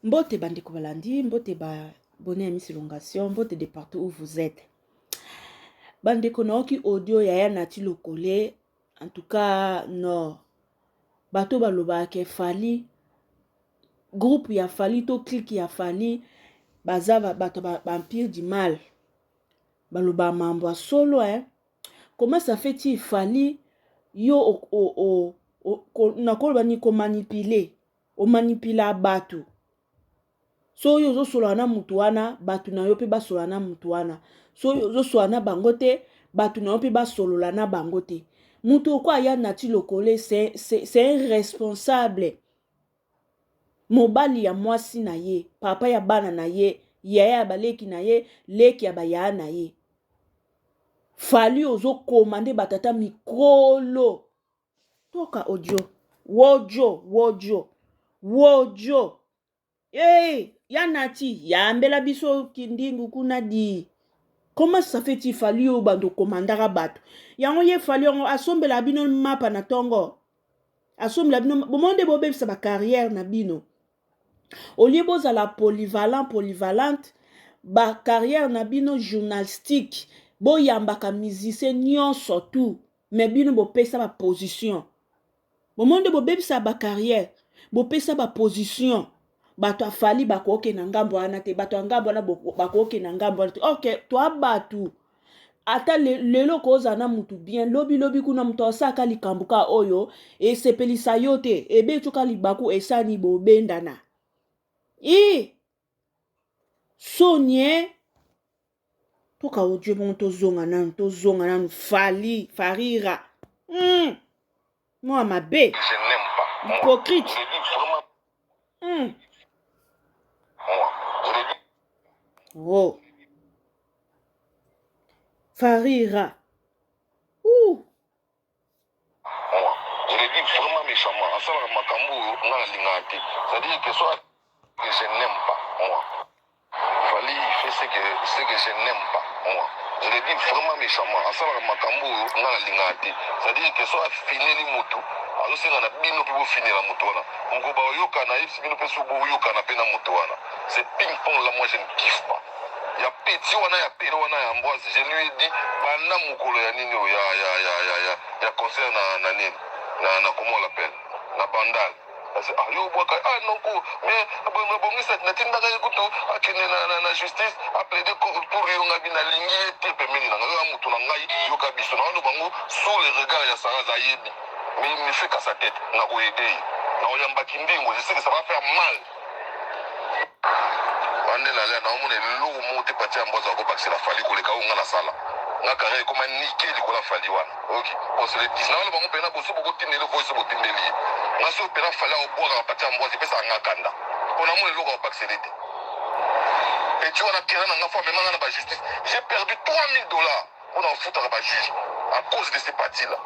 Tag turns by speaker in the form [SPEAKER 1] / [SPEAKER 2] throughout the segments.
[SPEAKER 1] Mbote bandeko balandi, mbote ba bonne à Miss Elongation, mbote de partout où vous êtes. Bandeko naoki audio yaya nati lokole, en tout cas non. Bato baloba ke fali, groupe ya fali, to clique ya fali, bazava bato empire du mal. Baloba mambo solo Comment ça fait-il fali yo nakoloba ni ko manipuler, o manipula bato. So yo zo solana mutu wana batu na yo pe ba solana mutu wana. So yo zo solana bangote batu na yo pe ba solana bangote. Mutu kwa ya nati lokole c'est un responsable. Mobali ya mwasi na ye, papa ya bana na ye, yaya ya baleki na ye, leki ya baya na ye. Fali ozo komande batata mikolo. Toka audio. Wojo. Hey, ya nati, ya ambela biso kindingu kuna di. Comment ça fait-il fali o bando komandara bato? Yango ye fali yango asombela bino mapa na tongo. Asombela bino bomonde bobe sa ba carrière na bino. Au lieu boza la polyvalente, ba carrière na bino journalistique, bo yambaka musicien nyonso tout, mais bino bo pesa ba position. Bomonde bobe sa ba carrière, bo pesa ba position. Bato afali bakoke na ngambo wana te, bato ngambo wana bakoke na ngambo wana te. Ok, toi batu ata lelo koza na mutu bien lobi kuna mutu osaka likambuka oyo esepelisa yo te ebe tuka libaku esani bobendana sonye toka odio bon tozonga nanu farira moi mabe
[SPEAKER 2] je n'aime pas
[SPEAKER 1] hypocrite oh farira
[SPEAKER 2] je le dis vraiment méchamment. En salle makambu na lingati. C'est-à-dire que soit que je n'aime pas moi. Fali fait ce que je n'aime pas moi. Je le dis vraiment méchamment. En salle makambu na lingati. C'est-à-dire que soit finir mutu. Alors c'est na bino pour finir la mutu wana. Ngo ba yoka na ipsi bino pesu bo yoka na pena mutu wana. C'est ping pong là moi je ne kiffe pas. Ya petit wana ya pere wana ya Ambroise, je lui ai dit bana mukolo ya nini ya concert na nini na comment on l'appelle na bandal parce ah yo boka non ko mais bongisa na tinda ka kutu akene na justice a plaider pour yo ngabi na lingi te pemeli na yo mutu na ngai yo ka biso na no bango sous les regards ya Sarah Zayebi mais il me fait qu'à sa tête na ko aider na oyamba kindingo je sais que ça va faire mal. Ande na lea na omone lugu mote pati amboza ko bakisi la fali koleka unga na sala nga kare koma nikeli kola fali wana ok on se le dit na wala bango pena boso boko tindele voice bo tindeli nga so pena fali o boka pati amboza pesa nga kanda ona mone lugu ko bakisi lete et tu wana kera nga fa même na ba justice j'ai perdu $3000 on en foutre ba juge à cause de ces parties là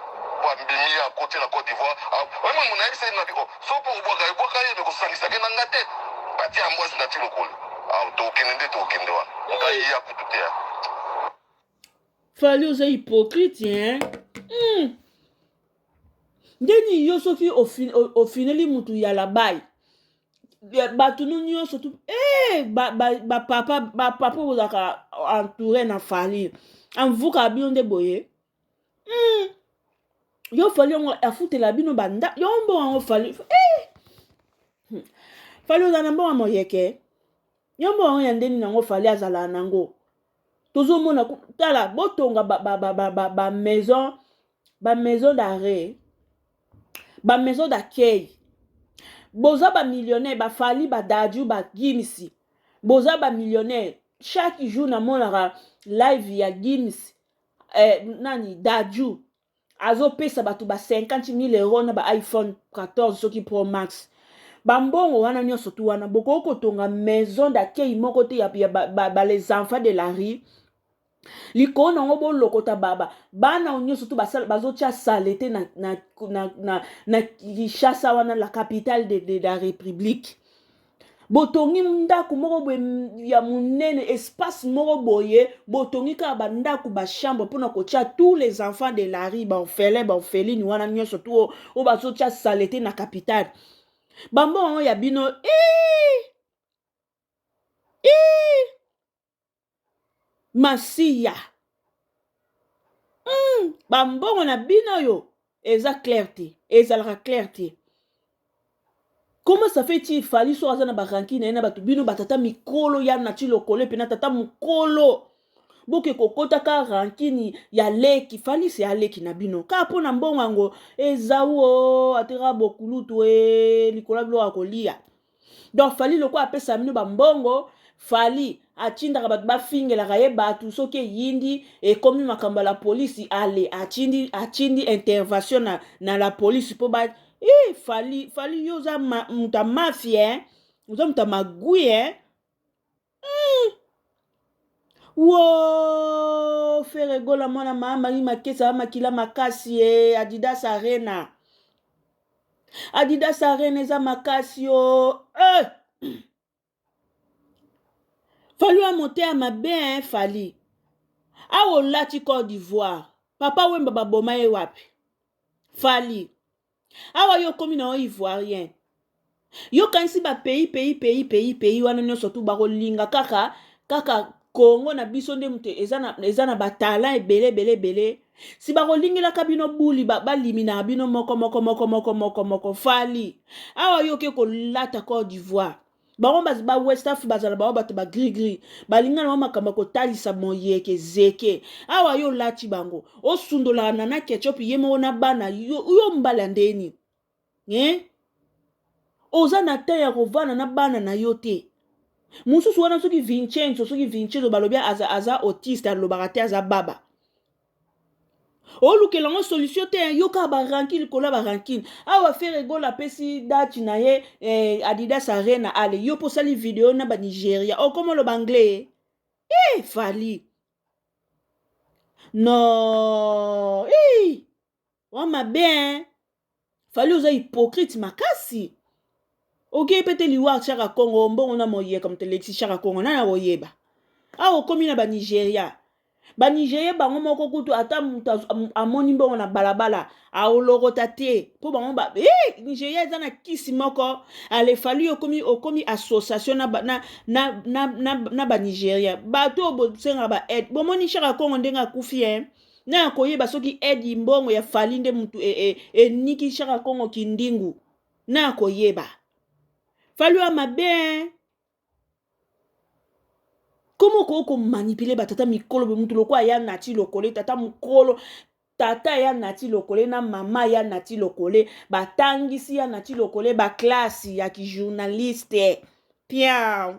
[SPEAKER 2] pour mbimi à côté la Côte d'Ivoire ouais mon na ese na biko so pour boka ye ko sangisa ke na ngate pati amboza na tilo kolo
[SPEAKER 1] fali oza hypocrite ndeni yo soki ofineli mutu ya labai bato nyonso tu bapapa bozalaka entouré na fali amvuka bino nde boye yo fali yango afutela bino banda yo mbo yango fali fali oza na mbongo moyeke yo mbo yango ya ndeni nango fali azala nango tozomona tala botonga ba maison d'arrêt ba maison d'accueil boza ba millionnaire ba fali ba daju ba Gims boza ba millionnaire chaque jour na monaka live ya Gims nani daju azopesa bato ba 50,000 € na ba iPhone 14 soki Pro Max bambongo wana nyonso tu wana boko kotonga maison d'accueil moko te ya les enfants de la rue likolo nango bolokota bana nyonso tu bazotia salete na Kinshasa wana la capitale de la République botongi ndako moko boye ya munene espace moko boye botongi kaka bandako bachambre mpona kotia tous les enfants de la rue baorphelini wana nyonso tu oyo bazotia salete na capitale bambongo ya bino masiya bambongo na bino yo eza clair te ezalaka clair te. Comment ça fait-il fali so aza na baranki na ye na bato bino batata mikolo ya na ti lokolo epe na tata mokolo boke kokotaka rankini ya leki fali se ya leki na bino ka mpo na mbongo yango eza wo ateka bokulutu likolo ya biloko ya kolia. Donc fali loko apesa bino bambongo fali atindaka bato bafingelaka ye bato soki eyindi ekomi makambo la polisi ale atindi intervention na la polisi mpo ba fali yo oza mutu ya mafia oza mutu ya magui wo fere gola mwana maambangi makesa ya makila makasi Adidas Arena eza makasi yo fali wa mote ya mabe fali awo olati Côte d'Ivoire papa wemba baboma ye wapi fali awa yo komi na yo ivoirien yo kanisi ba pays wana nyonso tu bakolinga kaka Congo na biso nde mutu eza na batala ebele si bakolingelaka bino buli balimina bino moko fali awa yo ke kolata Côte d'Ivoire bango ba West Africa bazala bango bato ba gris balinga na makambo kotalisa moyeke zeke awa yo lati bango osundola na ketchup ye mo na bana yo mbala ndeni oza na te ya kovana na bana na yo te mususu wana soki Vincenzo balobi aza autiste alobaka te aza baba olukelango solution te yoka baranki likolo ya barankine awa fere gola apesi dati na ye Adidas Arena ale yo posali video na Nigeria okomo lo banglais fali no wa mabe fali oza hypocrite makasi oke pete liwa chaka Congo mbongo na moye comme telexi chaka Congo na oyeba awo komi na Nigeria Nigeria bango moko kutu ata amoni mbongo na balabala aologota te po bango Nigeria eza na kisi moko ale fali okomi association na Nigeria bato bosenga ba aide bomoni chaka Congo ndenga kufi na koyeba soki aide mbongo ya fali nde mutu niki chaka Congo kindingu na koyeba fali wa mabe Comment ko manipuler batata mikolo be mutu loko ya nati lokole tata mukolo tata ya nati lokole na mama ya nati lokole batangisi ya nati lokole ba classe ya ki journaliste bien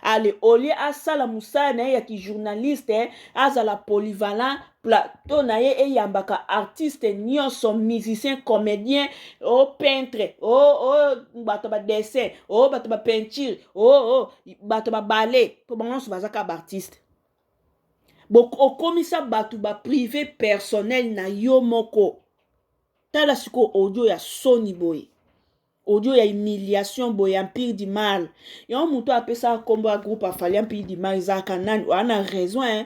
[SPEAKER 1] ale olie asala musala na ye ya ki journaliste azala polyvalent plateau na ye eyambaka artiste nyonso musicien comédien peintre bato ba dessin bato ba peinture bato ba ballet po bango nyonso bazaka ba artiste okomisa bato ba privé personnel na yo moko tala siko audio ya soni boye audio ya humiliation boye empire du mal ya mutu apesa kombo ya groupe afali empire du mal ezaka nani wana raison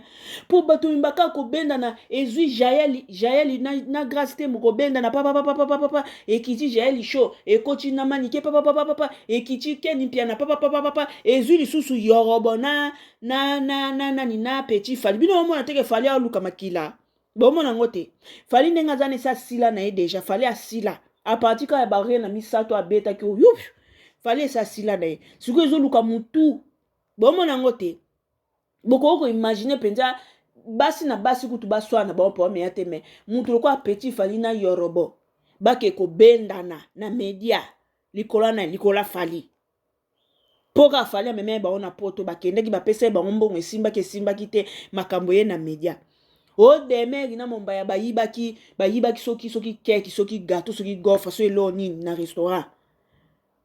[SPEAKER 1] pour bato mimbaka kobenda na ezui Jaeli na grâce te mokobenda na papa ekiti Jaeli show ekoti na manike papa ekiti Keni Piana papa ezui lisusu yorobo na petit fali bino omona teke fali aluka makila bomona ngote fali ndenga zane sa sila na ye deja fali asila a partir quand ya barre na misato abeta ki fallait ça sila na ye siko ezoluka mutu bomona ngote boko imaginer penza basi na basi kutu baswana ba po me ate me mutu loko petit fali na yorobo bake ko bendana na media likola fali poka fali meme ba ona poto bakende ki bapesa ba mbongo esimba ki te makambo ye na media demeri na momba ya bayibaki soki keki soki gâteau soki gofa so elo nini na restaurant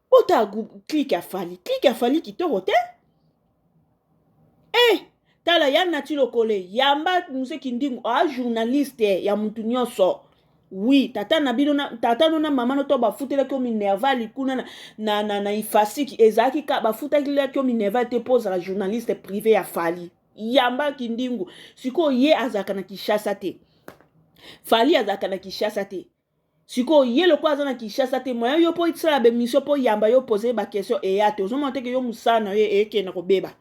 [SPEAKER 1] ota clique ya fali kitoko te tala ya nati lokole yamba muse kindingu journaliste ya mutu nyonso oui tata no na mama no to bafutelaki o minerva likuna na ifasiki ezalaki ka bafutelaki o minerva te pozala journaliste privé ya fali yamba kindingu siko ye azaka na Kinshasa te fali azaka na Kinshasa te siko ye loko aza na Kinshasa te moya yo po itsala be mission po yamba yo poser ba question eyate ozomona te ke yo musana ye eke na kobeba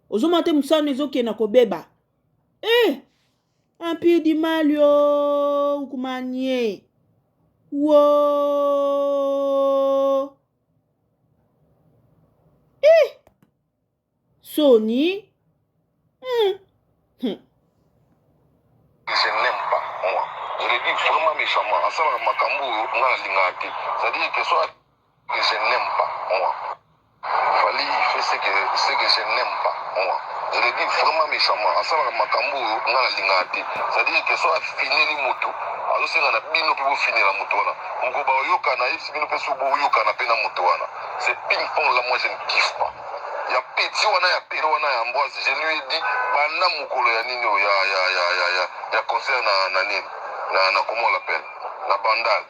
[SPEAKER 1] ozomona te mosano ezokende kobeba empire du mal yo ukumanie wo Sony
[SPEAKER 2] Je n'aime pas, moi. Je le dis vraiment méchamment. En ça, ma cambo, on a l'ingati. C'est-à-dire que soit que je n'aime pas, moi. Fali fait ce que je n'aime pas, moi. Je le dis vraiment méchamment. En ça, ma cambo, on a l'ingati. C'est-à-dire que soit fini les motos. Alors, c'est un bino pour finir la moto. On go ba yoka na isi bino pe subo yoka na pe na moto. C'est ping-pong là, moi je ne kiffe pas. Ya petit wana ya pere wana ya Ambroise, je lui ai dit banda mukolo ya nini ya concert na nini na comment on l'appelle na bandal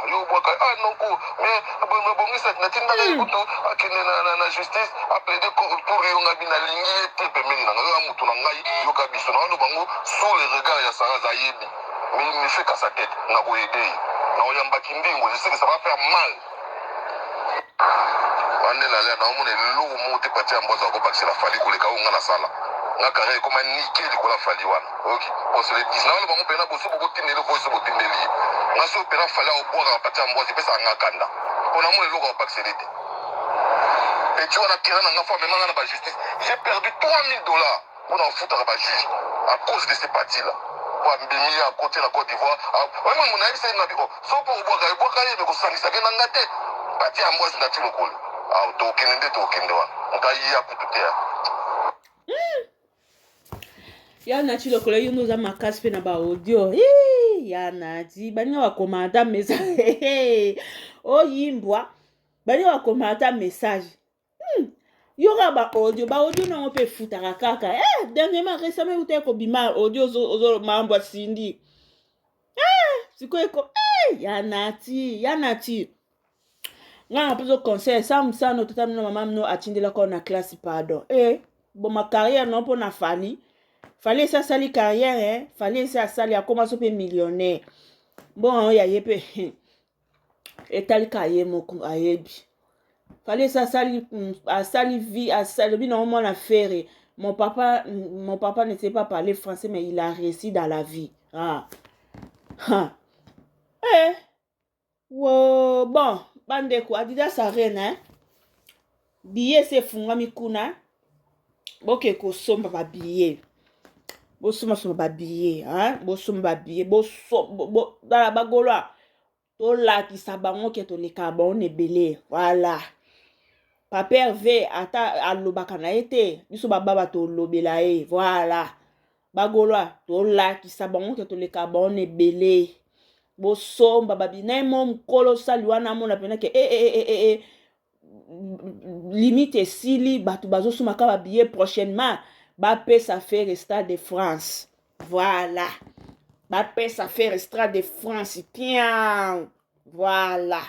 [SPEAKER 2] yo boka non ko mais bongisa na tinda ka ikutu akene na justice appelé pour yo ngabi na lingi te pemeni na yo mutu na ngai yo ka biso na bango sous les regards ya Sarah Zayebi mais il ne fait qu'à sa tête na ko aider na oyamba kindingo je sais que ça va faire mal. Ande na lea na omone lugu mote pati ya mboza ko bakisi la fali koleka unga na sala nga kare koma nike likola fali wana ok parce le 19 na bango pena boso boko tindele voice botindeli nga so pena fali au boka pati ya mboza pesa nga kanda pona mo loko ko bakisi lite et tu wana kira na nga fa même na ba justice j'ai perdu $3000 pour en foutre ba juge à cause de ces parties là pour mbimi à côté la Côte d'Ivoire même mon avis c'est na biko so pour boka ye ko sangisa ke na ngate pati ya mboza ndati lokolo
[SPEAKER 1] ya nati lokolo yo ndoza makasi pe na ba audio ya nati baninga bakomanta message oyimbwa baninga bakomanta message yoka ba audio nango pe futaka kaka dernièrement récemment ute kobima audio ozomambwa sindi sikoyeko ya nati nga na peso conseil sa musano tata mino mama mino atindela ko na classe pardon bon ma carrière non po na fallait ça sali carrière fallait ça sali akoma so pe millionnaire bon ya yepe etali kaye moko ayebi fallait ça sali vie asali bino mo na faire mon papa ne sait pas parler français mais il a réussi dans la vie wow bon bandeko Adidas Arena billet se fungami kuna boke kosomba ba billet bosoma ba billet bosoma ba billet dala bagolwa tolakisa bango ke toleka bango nebele voilà Papa Hervé ata alobaka na ye te biso bababa tolobela ye voilà bagolwa tolakisa bango ke toleka bango nebele bosomba babi na mo mkolo sali wana mona pena ke limite esili bato bazosoma ka babillet prochainement bapesa faire Stade de France voilà bapesa faire Stade de France tiens voilà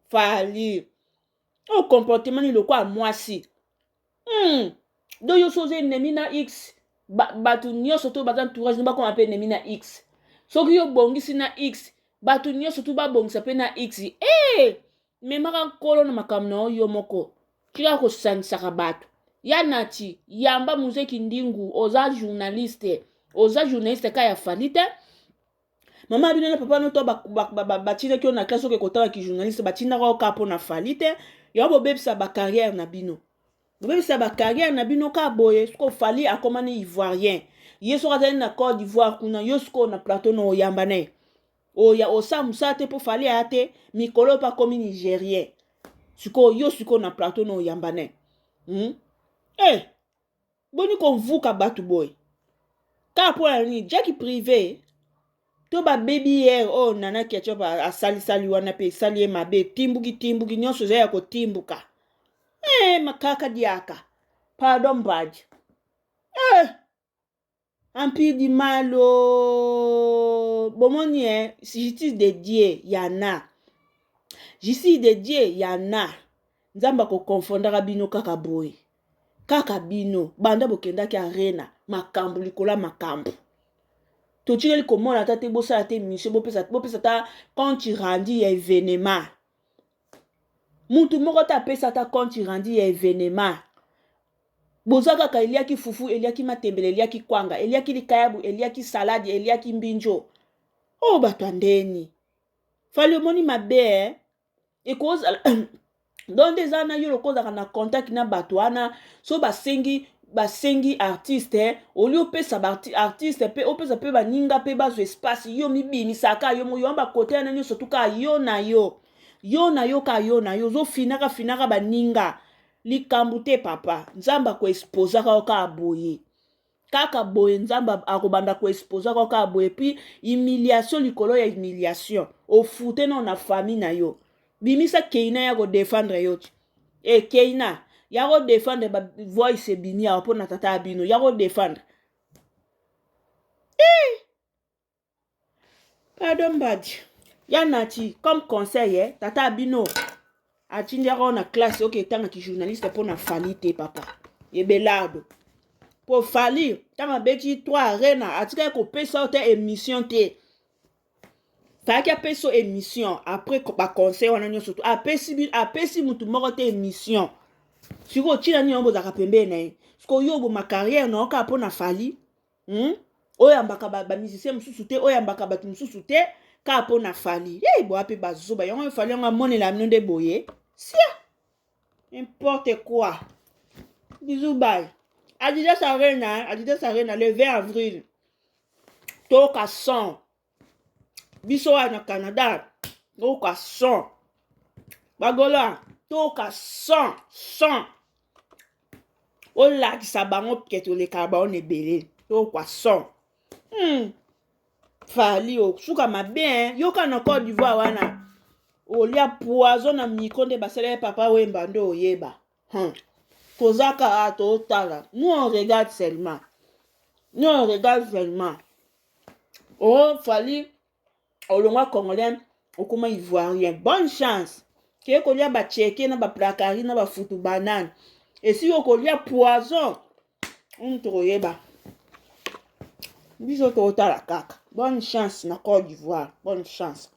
[SPEAKER 1] fali o comportement ni lokwa mwasi do yo soze ennemi na X bato nyonso to baza entourage ni bakoma pe ennemi na X soki yo bongisi na X bato nyonso tu babongisa pe na X memaka nkolo na makambo na yo moko tika kosangisaka bato ya nati yamba muzeki ndingu oza journaliste ka ya fali te mama bino na papa no to batinaki yo na classe oke kotala ki journaliste batindaka yo ka mpo na fali te yo bobebisa bacarrière na bino ka boye soko fali akomani ivoirien ye soki azali na Côte d'Ivoire kuna yo sikoyo na plateau na oyamba na ye osa mosala te mpo fali aya te mikolo mpo akomi nigérien sikoyo yo sikoyo na plateau na oyamba na ye boni konvuka bato boye kaka mpo na nini jaki privé to babebi here oyo nana ketchup asalisali wana mpe esali ye mabe timbuki nyonso eza ya kotimbuka makaka diaka pardon mbadi empire du mal bomoni justice de Dieu yana nzamba kokonfondaka bino kaka boye kaka bino banda bokendaki arena makambo likola makambo totikeli komona ata te bosala te mission bopesa ta compte rendu ya événement mutu moko ta apesa ta compte rendu ya événement boza kaka eliaki fufu eliaki matembele eliaki kwanga eliaki likayabu eliaki saladi eliaki mbinjo oyo bato ya ndeni fali omoni mabe ekozala donc eza na yo lokozalaka na contact na bato wana so basengi artiste oli opesa artiste mpe opesa mpe baninga mpe bazwa espace yo mibimisaka yo moyo bakote yana nyonso tuka yo na yo ka yo na yo ozofinaka baninga likambo te papa nzambe akoexposaka yo kaka boye kaka boye nzambe akobanda koexposaka yo kaka boye puis humiliation likolo ya humiliation ofute no na famille na yo bimisa keina ya kodefendre yo ti keina ya kodefendre bavoice ebimi awa mpo na tata ya bino ya kodefendre pardon badi ya nati comme conseil tata ya bino atindiaka o na classe oke etangaki journaliste mpo na fali te papa yebelardo po fali ntango abeti 3 arena atikaki kopesa o te émission te faki apesi o émission après baconseil wana nyonso to apesi mutu moko te émission sikoyo otina nini obozaka pembeni na ye sikoyo yo oboma carrière na oka mpo na fali oyambaka bamusicien mosusu te oyambaka bato mosusu te kaka mpo na fali boya mpe bazoba yango efali yango amonela bino nde boye sia n'importe quoi bisous bye Adidas Arena le 20 avril toka 100 biso wana Canada toka 100 bagola toka 100 olakisa bango ke toleka bango na ebele toka 100 fali osuka mabe yoka na Côte d'Ivoire wana olia poison na micro nde basala papa wemba nde oyeba tozaka totala nous on regarde seulement oh fali olongwa congolais okoma ivoirien bonne chance ke kolia bacheke na baplakari na bafutu banane esi okolia poison tokoyeba biso totala kaka bonne chance na Côte d'Ivoire bonne chance